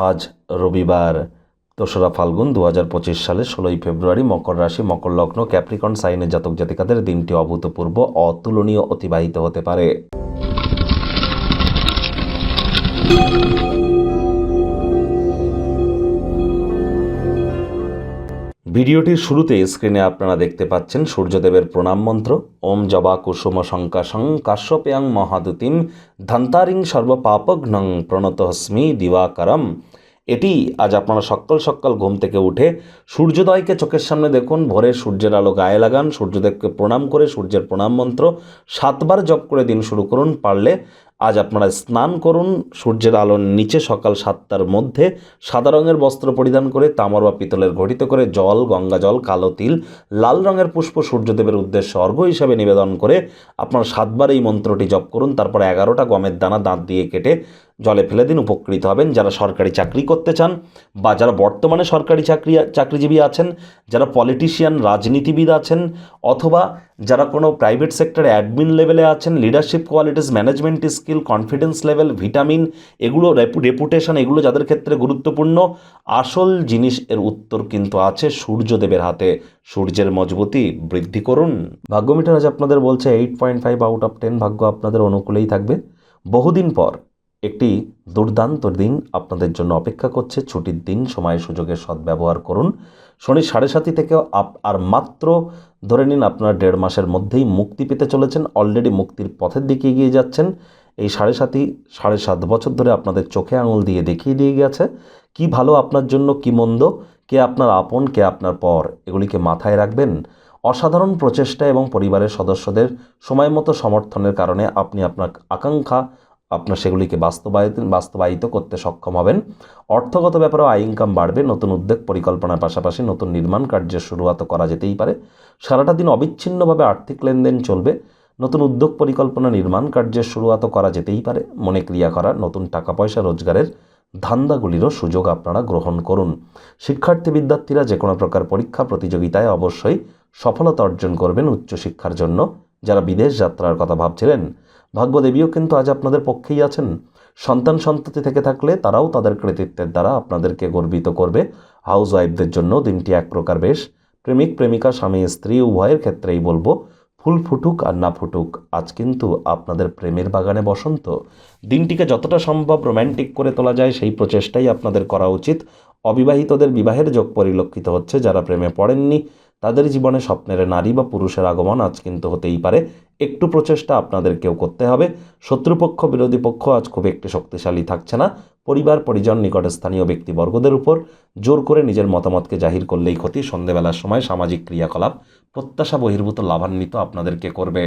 আজ রবিবার ২রা ফাল্গুন ২০২৫ সালে ১৬ই ফেব্রুয়ারি। মকর রাশি, মকর লগ্ন, ক্যাপ্রিকন সাইনের জাতক জাতিকাদের দিনটি অভূতপূর্ব অতুলনীয় অতিবাহিত হতে পারে। ভিডিওটির শুরুতে স্ক্রিনে আপনারা দেখতে পাচ্ছেন সূর্যদেবের প্রণাম মন্ত্র। ওম জবা কুসুম শঙ্কাশং কাশ্যপেয়ং মহাদুতিম ধন্তারিং সর্বপাপঘ্নং প্রণতহস্মি দিবাকরম। এটি আজ আপনারা সকাল সকাল ঘুম থেকে উঠে সূর্যোদয়কে চোখের সামনে দেখুন, ভোরে সূর্যের আলো গায়ে লাগান, সূর্যদেবকে প্রণাম করে সূর্যের প্রণাম মন্ত্র 7 বার জপ করে দিন শুরু করুন। পারলে আজ আপনারা স্নান করুন সূর্যের আলোর নিচে সকাল 7টার মধ্যে, সাদা রঙের বস্ত্র পরিধান করে তামার বা পিতলের ঘটিতে করে জল, গঙ্গা জল, কালো তিল, লাল রঙের পুষ্প সূর্যদেবের উদ্দেশ্যে অর্ঘ্য হিসাবে নিবেদন করে আপনারা 7 বার এই মন্ত্রটি জপ করুন। তারপর 11টা গমের দানা দাঁত দিয়ে কেটে জলে ফেলে দিন, উপকৃত হবেন। যারা সরকারি চাকরি করতে চান বা যারা বর্তমানে সরকারি চাকরিজীবী আছেন, যারা পলিটিশিয়ান রাজনীতিবিদ আছেন, অথবা যারা কোনো প্রাইভেট সেক্টরে অ্যাডমিন লেভেলে আছেন, leadership qualities, management skill, confidence level, vitamin, এগুলো রেপুটেশন, এগুলো যাদের ক্ষেত্রে গুরুত্বপূর্ণ, আসল জিনিস এর উত্তর কিন্তু আছে সূর্যদেবের হাতে। সূর্যের মজবুতি বৃদ্ধি করুন। ভাগ্য মিটার আজ আপনাদের বলছে 8.5 আউট অফ 10 ভাগ্য আপনাদের অনুকূলেই থাকবে। বহুদিন পর একটি দুর্দান্ত দিন আপনাদের জন্য অপেক্ষা করছে। ছুটির দিন, সময় সুযোগের সদ্ব্যবহার করুন। শনি 7.5 থেকে আর মাত্র ধরে নিন আপনার 1.5 মাসের মধ্যেই মুক্তি পেতে চলেছেন। অলরেডি মুক্তির পথের দিকে এগিয়ে যাচ্ছেন। এই 7.5 বছর ধরে আপনাদের চোখে আঙুল দিয়ে দেখিয়ে দিয়ে গেছে কি ভালো আপনার জন্য, কি মন্দ, কে আপনার আপন, কে আপনার পর, এগুলিকে মাথায় রাখবেন। অসাধারণ প্রচেষ্টা এবং পরিবারের সদস্যদের সময় মতো সমর্থনের কারণে আপনি আপনার আকাঙ্ক্ষা সেগুলিকে বাস্তবায়িত করতে সক্ষম হবেন। অর্থগত ব্যাপারেও আয় ইনকাম বাড়বে। নতুন উদ্যোগ পরিকল্পনার পাশাপাশি নতুন নির্মাণ কার্যের শুরুয়াত করা যেতেই পারে। সারাটা দিন অবিচ্ছিন্নভাবে আর্থিক লেনদেন চলবে। নতুন উদ্যোগ পরিকল্পনা, নির্মাণ কার্যের শুরুয়াত করা যেতেই পারে। মনে ক্রিয়া করা, নতুন টাকা পয়সা রোজগারের ধান্দাগুলিরও সুযোগ আপনারা গ্রহণ করুন। শিক্ষার্থী বিদ্যার্থীরা যে কোনো প্রকার পরীক্ষা প্রতিযোগিতায় অবশ্যই সফলতা অর্জন করবেন উচ্চশিক্ষার জন্য। যারা বিদেশ যাত্রার কথা ভাবছিলেন, ভাগ্যদেবীও কিন্তু আজ আপনাদের পক্ষেই আছেন। সন্ততি থেকে থাকলে তারাও তাদের কৃতিত্বের দ্বারা আপনাদেরকে গর্বিত করবে। হাউস ওয়াইফদের জন্য দিনটি এক প্রকার বেশ। প্রেমিক প্রেমিকা, স্বামী স্ত্রী উভয়ের ক্ষেত্রেই বলবো, ফুল ফুটুক আর না ফুটুক, আজ কিন্তু আপনাদের প্রেমের বাগানে বসন্ত। দিনটিকে যতটা সম্ভব রোম্যান্টিক করে তোলা যায় সেই প্রচেষ্টাই আপনাদের করা উচিত। অবিবাহিতদের বিবাহের যোগ পরিলক্ষিত হচ্ছে। যারা প্রেমে পড়েননি তাদের জীবনে স্বপ্নের নারী বা পুরুষের আগমন আজ কিন্তু হতেই পারে। একটু প্রচেষ্টা আপনাদেরকেও করতে হবে। শত্রুপক্ষ, বিরোধী পক্ষ আজ খুব একটি শক্তিশালী থাকছে না। পরিবার, পরিজন, নিকটে স্থানীয় ব্যক্তিবর্গদের উপর জোর করে নিজের মতামতকে জাহির করলেই ক্ষতি। সন্ধেবেলার সময় সামাজিক ক্রিয়াকলাপ প্রত্যাশা বহির্ভূত লাভান্বিত আপনাদেরকে করবে।